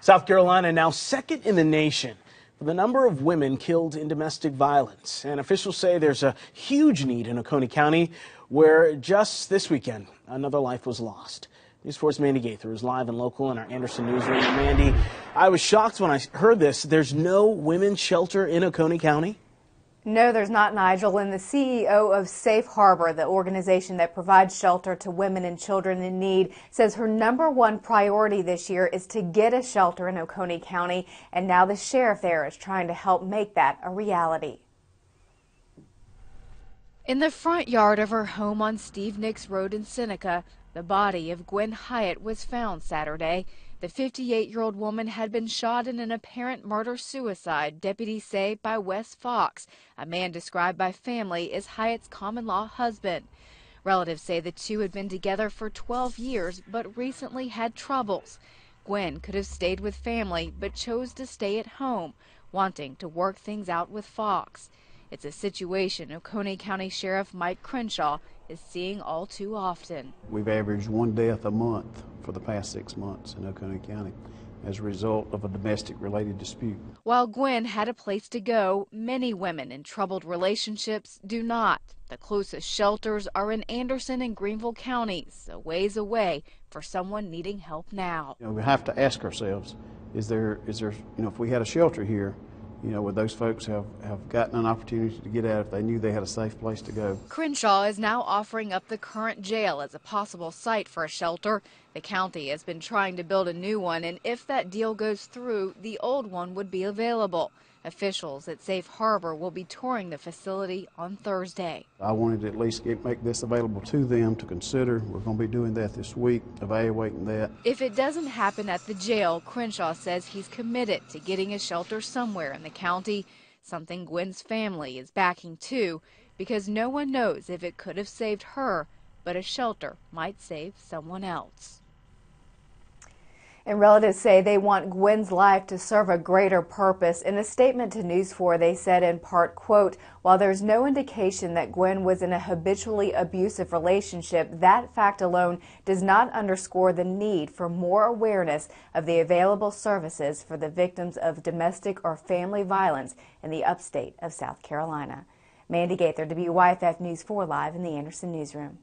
South Carolina now second in the nation for the number of women killed in domestic violence. And officials say there's a huge need in Oconee County, where just this weekend, another life was lost. News 4's Mandy Gaither is live and local in our Anderson newsroom. Mandy, I was shocked when I heard this. There's no women's shelter in Oconee County? No, there's not, Nigel. And the CEO of Safe Harbor, the organization that provides shelter to women and children in need, says her #1 priority this year is to get a shelter in Oconee County. And now the sheriff there is trying to help make that a reality. In the front yard of her home on Steve Nicks Road in Seneca, the body of Gwen Hyatt was found Saturday. The 58-year-old woman had been shot in an apparent murder-suicide, deputies say, by Wes Fox, a man described by family as Hyatt's common-law husband. Relatives say the two had been together for 12 years, but recently had troubles. Gwen could have stayed with family, but chose to stay at home, wanting to work things out with Fox. It's a situation Oconee County Sheriff Mike Crenshaw is seeing all too often. We've averaged 1 death a month for the past 6 months in Oconee County as a result of a domestic-related dispute. While Gwen had a place to go, many women in troubled relationships do not. The closest shelters are in Anderson and Greenville counties, a ways away for someone needing help now. We have to ask ourselves, is there, if we had a shelter here, would those folks have gotten an opportunity to get out if they knew they had a safe place to go? Crenshaw is now offering up the current jail as a possible site for a shelter. The county has been trying to build a new one, and if that deal goes through, the old one would be available. Officials at Safe Harbor will be touring the facility on Thursday. I wanted to at least make this available to them to consider. We're going to be doing that this week, evaluating that. If it doesn't happen at the jail, Crenshaw says he's committed to getting a shelter somewhere in the county, something Gwen's family is backing too, because no one knows if it could have saved her, but a shelter might save someone else. And relatives say they want Gwen's life to serve a greater purpose. In a statement to News 4, they said in part, quote, while there's no indication that Gwen was in a habitually abusive relationship, that fact alone does not underscore the need for more awareness of the available services for the victims of domestic or family violence in the upstate of South Carolina. Mandy Gaither, WYFF News 4 Live in the Anderson newsroom.